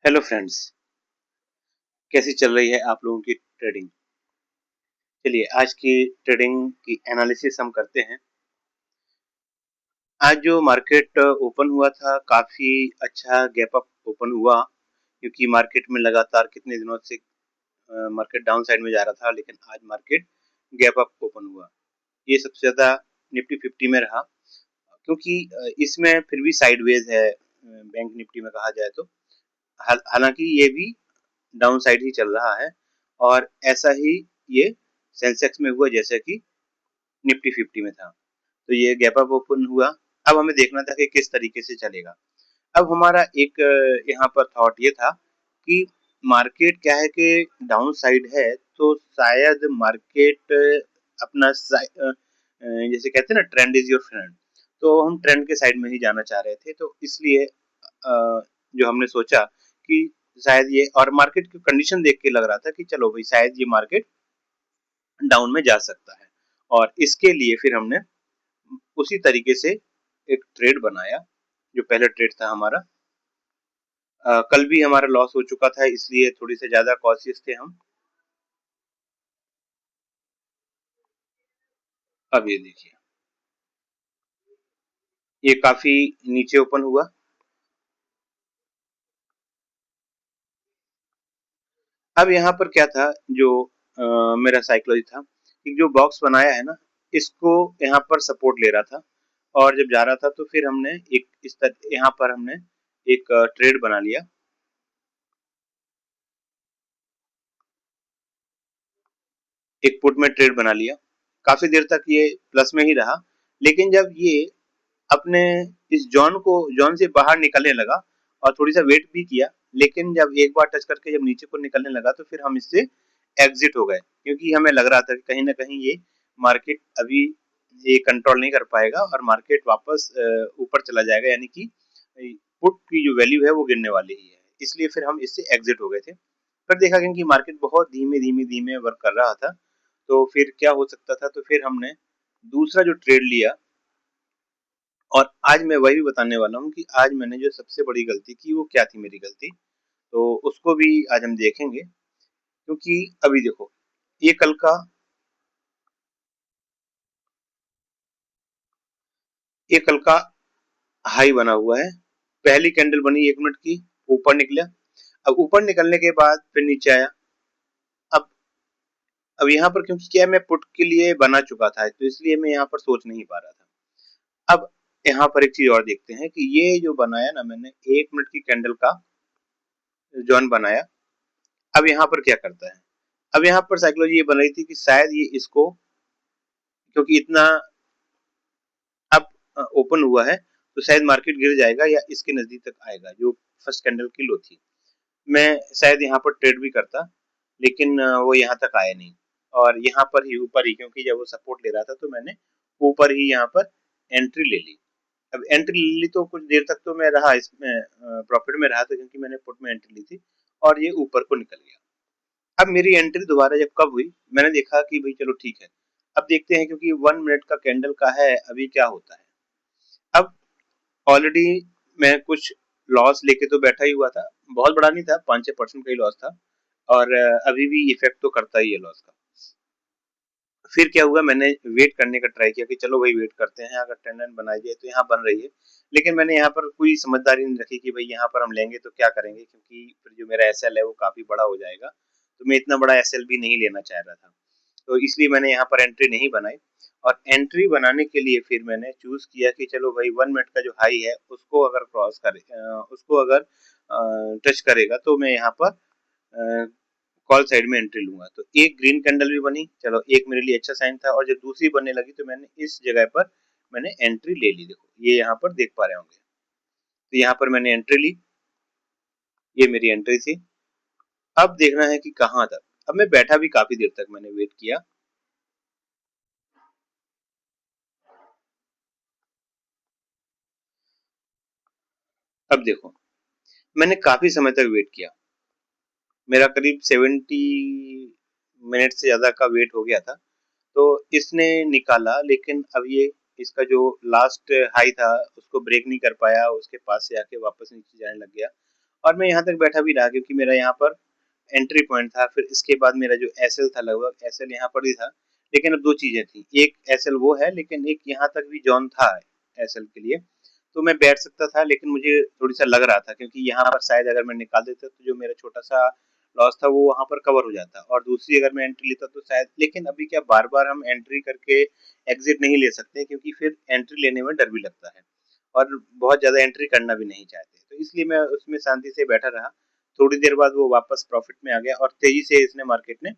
Hello friends, कैसी चल रही है आप लोगों की ट्रेडिंग। चलिए आज की ट्रेडिंग की एनालिसिस हम करते हैं। आज जो मार्केट ओपन हुआ था काफी अच्छा गैप अप ओपन हुआ, क्योंकि मार्केट में लगातार कितने दिनों से मार्केट डाउन साइड में जा रहा था, लेकिन आज मार्केट गैप अप ओपन हुआ। ये सबसे ज्यादा निफ्टी 50 में रहा, क्योंकि इसमें फिर भी साइडवेज है। बैंक निफ्टी में कहा जाए तो हालांकि ये भी डाउन साइड ही चल रहा है, और ऐसा ही ये सेंसेक्स में हुआ जैसे कि निफ्टी 50 में था। तो ये गैप अप ओपन हुआ। अब हमें देखना था कि किस तरीके से चलेगा। अब हमारा एक यहाँ पर थॉट ये था कि मार्केट क्या है कि डाउन साइड है, तो शायद मार्केट अपना जैसे कहते हैं ना, ट्रेंड इज योर फ्रेंड। तो हम ट्रेंड के साइड में ही जाना चाह रहे थे, तो इसलिए जो हमने सोचा कि शायद ये, और मार्केट की कंडीशन देख के लग रहा था कि चलो भाई शायद ये मार्केट डाउन में जा सकता है। और इसके लिए फिर हमने उसी तरीके से एक ट्रेड बनाया। जो पहला ट्रेड था हमारा, कल भी हमारा लॉस हो चुका था, इसलिए थोड़ी से ज्यादा कॉशियस थे हम। अब ये देखिए, ये काफी नीचे ओपन हुआ। अब यहाँ पर क्या था, जो मेरा साइकोलॉजी था कि जो बॉक्स बनाया है ना, इसको यहाँ पर सपोर्ट ले रहा था, और जब जा रहा था तो फिर हमने एक इस तरह यहाँ पर हमने एक ट्रेड बना लिया। एक पुट में ट्रेड बना लिया। काफी देर तक ये प्लस में ही रहा, लेकिन जब ये अपने इस जोन से बाहर निकलने लगा और थोड़ी सा वेट भी किया, लेकिन जब एक बार टच करके जब नीचे को निकलने लगा तो फिर हम इससे एग्जिट हो गए, क्योंकि हमें लग रहा था कि कहीं ना कहीं ये मार्केट अभी ये कंट्रोल नहीं कर पाएगा और मार्केट वापस ऊपर चला जाएगा, यानी कि पुट की जो वैल्यू है वो गिरने वाली ही है। इसलिए फिर हम इससे एग्जिट हो गए थे। फिर देखा गया कि मार्केट बहुत धीमे धीमे धीमे वर्क कर रहा था, तो फिर क्या हो सकता था, तो फिर हमने दूसरा जो ट्रेड लिया। और आज मैं वही बताने वाला हूँ कि आज मैंने जो सबसे बड़ी गलती की वो क्या थी, मेरी गलती। तो उसको भी आज हम देखेंगे, क्योंकि अभी देखो, ये कल का ये कल का हाई बना हुआ है। पहली कैंडल बनी 1 मिनट की, ऊपर निकला। अब ऊपर निकलने के बाद फिर नीचे आया। अब अब यहाँ पर क्योंकि क्या है, मैं पुट के लिए बना चुका था, तो इसलिए मैं यहाँ पर सोच नहीं पा रहा था। अब यहाँ पर एक चीज और देखते हैं कि ये जो बनाया ना मैंने 1 मिनट की कैंडल का जॉन बनाया। अब यहाँ पर क्या करता है, अब यहाँ पर साइकोलॉजी ये बन रही थी कि शायद ये इसको, क्योंकि इतना अब ओपन हुआ है, तो शायद मार्केट गिर जाएगा या इसके नजदीक तक आएगा, जो फर्स्ट कैंडल की लो थी। मैं शायद यहाँ पर ट्रेड भी करता, लेकिन वो यहाँ तक आया नहीं, और यहाँ पर ही ऊपर ही, क्योंकि जब वो सपोर्ट ले रहा था तो मैंने ऊपर ही यहाँ पर एंट्री ले ली। अब एंट्री ले ली तो कुछ देर तक तो मैं रहा इसमें, प्रॉफिट में रहा था, क्योंकि मैंने पुट में एंट्री ली थी, और ये ऊपर को निकल गया। अब मेरी एंट्री दोबारा जब कब हुई, मैंने देखा कि भाई चलो ठीक है, अब देखते हैं, क्योंकि 1 मिनट का कैंडल का है, अभी क्या होता है। अब ऑलरेडी मैं कुछ लॉस लेके तो बैठा ही हुआ था, बहुत बड़ा नहीं था, 5-6% का ही लॉस था, और अभी भी इफेक्ट तो करता ही है लॉस का। फिर क्या हुआ, मैंने वेट करने का ट्राई किया कि चलो भाई वेट करते हैं, अगर ट्रेंड लाइन बनाई जाए तो यहाँ बन रही है। लेकिन मैंने यहाँ पर कोई समझदारी नहीं रखी कि भाई यहाँ पर हम लेंगे तो क्या करेंगे, क्योंकि फिर जो मेरा एसएल है वो काफी बड़ा हो जाएगा, तो मैं इतना बड़ा एसएल भी नहीं लेना चाह रहा था। तो इसलिए मैंने यहाँ पर एंट्री नहीं बनाई। और एंट्री बनाने के लिए फिर मैंने चूज किया कि चलो भाई 1 मिनट का जो हाई है उसको अगर क्रॉस करे, उसको अगर टच करेगा, तो मैं यहाँ पर कॉल साइड में एंट्री लूंगा। तो एक ग्रीन कैंडल भी बनी, चलो एक मेरे लिए अच्छा साइन था, और जब दूसरी बनने लगी तो मैंने इस जगह पर मैंने एंट्री ले ली। देखो ये यहाँ पर देख पा रहे होंगे, तो यहाँ पर मैंने एंट्री ली, ये मेरी एंट्री थी। अब देखना है कि कहाँ तक। अब मैं बैठा भी काफी देर तक, मैंने वेट किया। अब देखो, मैंने काफी समय तक वेट किया, मेरा करीब 70 मिनट से ज्यादा का वेट हो गया था। तो इसने निकाला, लेकिन अब ये इसका जो लास्ट हाई था उसको ब्रेक नहीं कर पाया, उसके पास से आके वापस नीचे जाने लग गया। और मैं यहाँ तक बैठा भी रहा क्योंकि मेरा यहाँ पर एंट्री पॉइंट था। फिर इसके बाद मेरा जो एसएल था, लगभग एसएल यहाँ पर ही था। लेकिन अब दो चीजें थी, एक एसएल वो है, लेकिन एक यहाँ तक भी जोन था एसएल के लिए। तो मैं बैठ सकता था, लेकिन मुझे थोड़ी सा लग रहा था क्योंकि यहाँ पर शायद अगर मैं निकाल देता तो जो मेरा छोटा सा लॉस था वो वहां पर कवर हो जाता, और दूसरी अगर मैं एंट्री लेता तो शायद। लेकिन अभी क्या बार बार हम एंट्री करके एग्जिट नहीं ले सकते, क्योंकि फिर एंट्री लेने में डर भी लगता है और बहुत ज्यादा एंट्री करना भी नहीं चाहते। तो इसलिए मैं उसमें शांति से बैठा रहा। थोड़ी देर बाद वो वापस प्रॉफिट में आ गया और तेजी से इसने मार्केट ने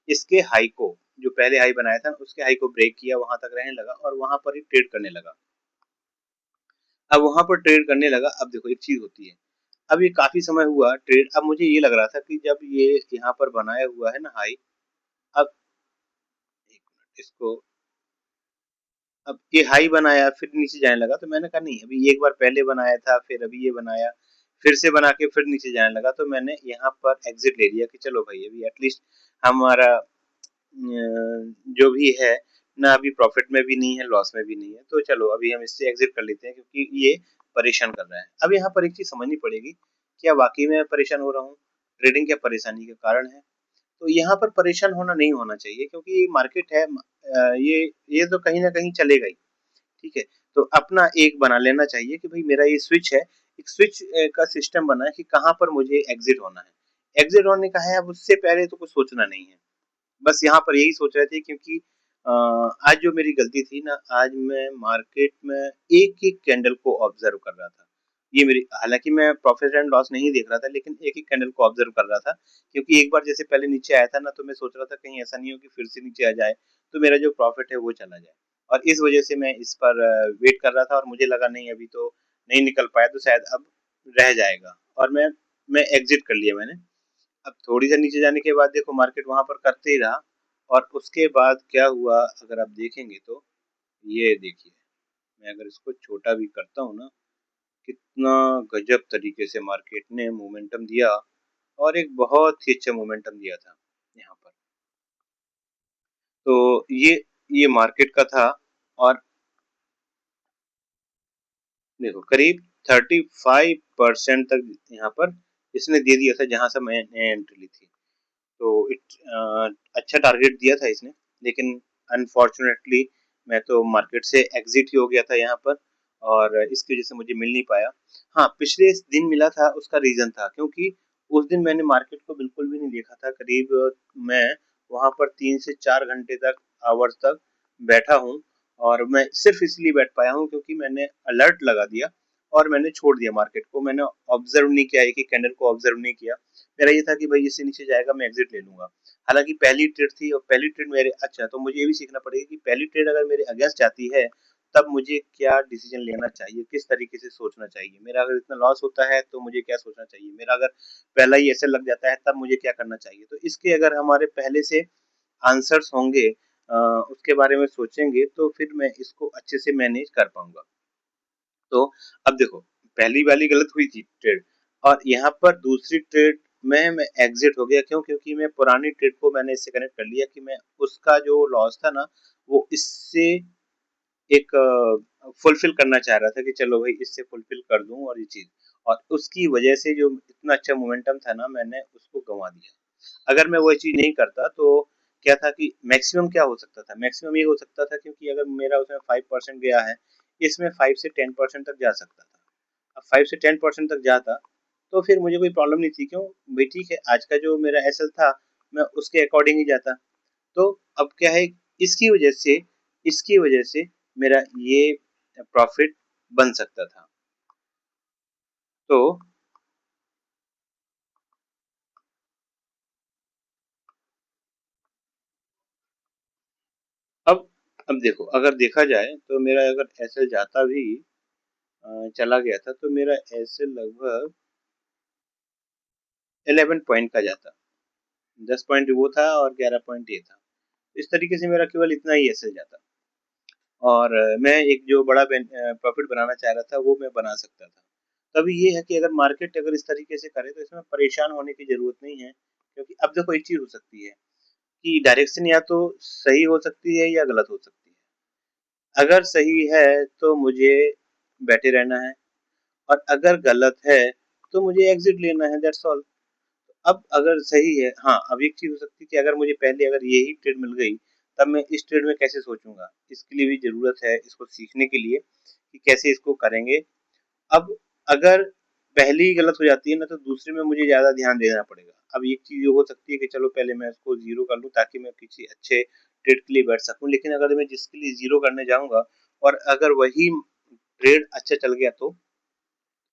इसके हाई को, जो पहले हाई बनाया था उसके हाई को ब्रेक किया, वहां तक रहने लगा और वहां पर ही ट्रेड करने लगा। अब वहां पर ट्रेड करने लगा। अब देखो एक चीज होती है, अब ये काफी समय हुआ ट्रेड। अब मुझे ये लग रहा था कि जब ये यहाँ पर बनाया हुआ है ना हाई, अब एक मिनट इसको, अब ये हाई बनाया फिर नीचे जाने लगा, तो मैंने कहा नहीं, अभी एक बार पहले बनाया था, फिर अभी ये बनाया, फिर से बना के फिर नीचे जाने लगा, तो मैंने यहाँ पर एग्जिट ले लिया कि चलो भाई अभी एटलीस्ट हमारा जो भी है ना, अभी प्रॉफिट में भी नहीं है, लॉस में भी नहीं है, तो चलो अभी हम इससे एग्जिट कर लेते हैं क्योंकि ये परेशान कर रहा है। अब यहाँ पर एक चीज समझनी पड़ेगी, क्या वाकई में परेशान हो रहा हूँ, ट्रेडिंग क्या परेशानी का कारण है? तो यहाँ पर परेशान होना नहीं होना चाहिए, क्योंकि ये मार्केट है, ये तो कहीं ना कहीं चलेगा ही। ठीक है, तो अपना एक बना लेना चाहिए कि भाई मेरा ये स्विच है, एक स्विच का सिस्टम बना है कि कहाँ पर मुझे एग्जिट होना है। एग्जिट होने का है, अब उससे पहले तो कुछ सोचना नहीं है। बस यहाँ पर यही सोच रहे थे क्योंकि आज जो मेरी गलती थी ना, आज मैं मार्केट में एक एक कैंडल को ऑब्जर्व कर रहा था। ये मेरी, हालांकि मैं प्रॉफिट एंड लॉस नहीं देख रहा था, लेकिन एक एक कैंडल को ऑब्जर्व कर रहा था, क्योंकि एक बार जैसे पहले नीचे आया था ना, तो मैं सोच रहा था कहीं ऐसा नहीं हो कि फिर से नीचे आ जाए तो मेरा जो प्रॉफिट है वो चला जाए। और इस वजह से मैं इस पर वेट कर रहा था, और मुझे लगा नहीं अभी तो नहीं निकल पाया तो शायद अब रह जाएगा, और मैं एग्जिट कर लिया मैंने। अब थोड़ी देर नीचे जाने के बाद देखो मार्केट वहां पर करते ही रहा, और उसके बाद क्या हुआ अगर आप देखेंगे तो, ये देखिए, मैं अगर इसको छोटा भी करता हूँ ना, कितना गजब तरीके से मार्केट ने मोमेंटम दिया, और एक बहुत ही अच्छा मोमेंटम दिया था यहाँ पर। तो ये मार्केट का था, और देखो करीब 35% तक यहाँ पर इसने दे दिया था जहां से मैंने एंट्री ली थी। तो अच्छा टारगेट दिया था इसने, लेकिन अनफॉर्चुनेटली मैं तो मार्केट से एग्जिट ही हो गया था यहाँ पर, और इसकी वजह से मुझे मिल नहीं पाया। हाँ, पिछले दिन मिला था, उसका रीजन था क्योंकि उस दिन मैंने मार्केट को बिल्कुल भी नहीं देखा था। करीब मैं वहां पर 3 से 4 घंटे तक, आवर्स तक बैठा हूँ, और मैं सिर्फ इसलिए बैठ पाया हूँ क्योंकि मैंने अलर्ट लगा दिया और मैंने छोड़ दिया मार्केट को। मैंने ऑब्जर्व नहीं किया, एक ही कैंडल को ऑब्जर्व नहीं किया। मेरा ये था कि भाई इससे नीचे जाएगा मैं एग्जिट ले लूंगा। हालांकि पहली ट्रेड थी, और पहली ट्रेड मेरे, अच्छा तो मुझे ये भी सीखना पड़ेगा कि पहली ट्रेड अगर मेरे अगेंस्ट जाती है तब मुझे क्या डिसीजन लेना चाहिए, किस तरीके से सोचना चाहिए। मेरा अगर इतना लॉस होता है तो मुझे क्या सोचना चाहिए, मेरा अगर पहला ही ऐसे लग जाता है तब मुझे क्या करना चाहिए। तो इसके अगर हमारे पहले से आंसर्स होंगे, उसके बारे में सोचेंगे, तो फिर मैं इसको अच्छे से मैनेज कर पाऊंगा। तो अब देखो, पहली वाली गलत हुई थी ट्रेड, और यहाँ पर दूसरी ट्रेड में मैं एग्जिट हो गया। क्यों? क्योंकि मैं पुरानी ट्रेड को मैंने इससे कनेक्ट कर लिया कि मैं उसका जो लॉस था ना, वो इससे एक फुलफिल करना चाह रहा था कि चलो भाई इससे फुलफिल कर दूं, और ये चीज, और उसकी वजह से जो इतना अच्छा मोमेंटम था ना, मैंने उसको गंवा दिया। अगर मैं वो चीज नहीं करता तो क्या था कि मैक्सिमम क्या हो सकता था, मैक्सिमम ये हो सकता था, क्योंकि अगर मेरा उसमें 5% गया है, इसमें 5 से 10% तक जा सकता था। अब 5 से 10% तक जाता तो फिर मुझे कोई प्रॉब्लम नहीं थी। क्यों भाई, ठीक है, आज का जो मेरा एसएल था मैं उसके अकॉर्डिंग ही जाता। तो अब क्या है, इसकी वजह से इसकी वजह से मेरा ये प्रॉफिट बन सकता था। तो अब अब देखो, अगर देखा जाए तो मेरा अगर एसएल जाता भी, चला गया था, तो मेरा एसएल लगभग 11 पॉइंट का जाता। 10 पॉइंट वो था और 11 पॉइंट ये था। इस तरीके से मेरा केवल इतना ही एसएल जाता, और मैं एक जो बड़ा प्रॉफिट बनाना चाह रहा था वो मैं बना सकता था। तभी ये है कि अगर मार्केट अगर इस तरीके से करे तो इसमें परेशान होने की जरूरत नहीं है, क्योंकि अब देखो एक चीज हो सकती है कि डायरेक्शन या तो सही हो सकती है या गलत हो सकती है। अगर सही है तो मुझे बैठे रहना है, और अगर गलत है तो मुझे एग्जिट लेना है, दैट्स ऑल। अब अगर सही है, हाँ, अब एक चीज हो सकती है कि अगर मुझे पहले अगर यही ट्रेड मिल गई, तब मैं इस ट्रेड में कैसे सोचूंगा, इसके लिए भी जरूरत है इसको सीखने के लिए कि कैसे इसको करेंगे। अब अगर पहली ही गलत हो जाती है ना, तो दूसरे में मुझे ज्यादा ध्यान देना पड़ेगा। अब एक चीज हो सकती है कि चलो पहले मैं इसको जीरो कर लूं ताकि मैं किसी अच्छे ट्रेड के लिए बैठ सकूं, लेकिन अगर मैं जिसके लिए जीरो करने जाऊंगा और अगर वही ट्रेड अच्छा चल गया, तो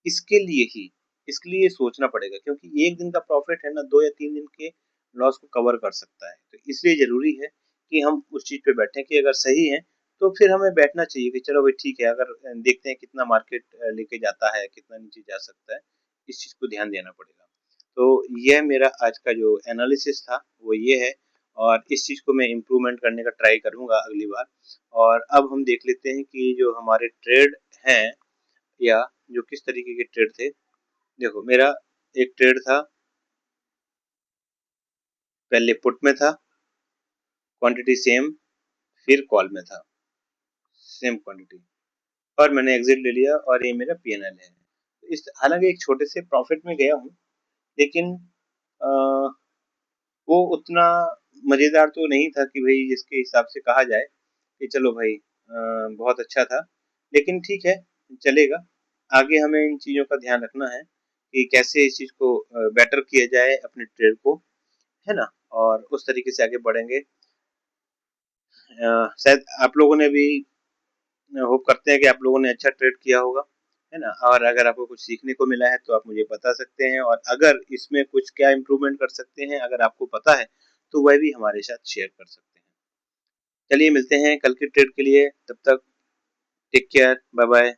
इसके लिए ही इसके लिए सोचना पड़ेगा, क्योंकि एक दिन का प्रॉफिट है ना 2 या 3 दिन के लॉस को कवर कर सकता है। तो इसलिए जरूरी है कि हम उस चीज पे बैठे कि अगर सही है तो फिर हमें बैठना चाहिए कि चलो भाई ठीक है, अगर देखते हैं कितना मार्केट लेके जाता है, कितना नीचे जा सकता है, इस चीज को ध्यान देना पड़ेगा। तो यह मेरा आज का जो एनालिसिस था वो ये है, और इस चीज को मैं इम्प्रूवमेंट करने का ट्राई करूंगा अगली बार। और अब हम देख लेते हैं कि जो हमारे ट्रेड हैं, या जो किस तरीके के ट्रेड थे। देखो, मेरा एक ट्रेड था, पहले पुट में था, क्वांटिटी सेम, फिर कॉल में था, सेम क्वांटिटी, और मैंने एग्जिट ले लिया, और ये मेरा पीएनएल है। इस हालांकि एक छोटे से प्रॉफिट में गया हूँ, लेकिन आ, वो उतना मजेदार तो नहीं था कि भाई जिसके हिसाब से कहा जाए कि चलो भाई बहुत अच्छा था, लेकिन ठीक है, चलेगा। आगे हमें इन चीजों का ध्यान रखना है कि कैसे इस चीज को बेटर किया जाए अपने ट्रेड को, है ना, और उस तरीके से आगे बढ़ेंगे। शायद आप लोगों ने भी, होप करते हैं कि आप लोगों ने अच्छा ट्रेड किया होगा, है ना। और अगर आपको कुछ सीखने को मिला है तो आप मुझे बता सकते हैं, और अगर इसमें कुछ क्या इम्प्रूवमेंट कर सकते हैं अगर आपको पता है, तो वह भी हमारे साथ शेयर कर सकते हैं। चलिए मिलते हैं कल के ट्रेड के लिए, तब तक टेक केयर, बाय बाय।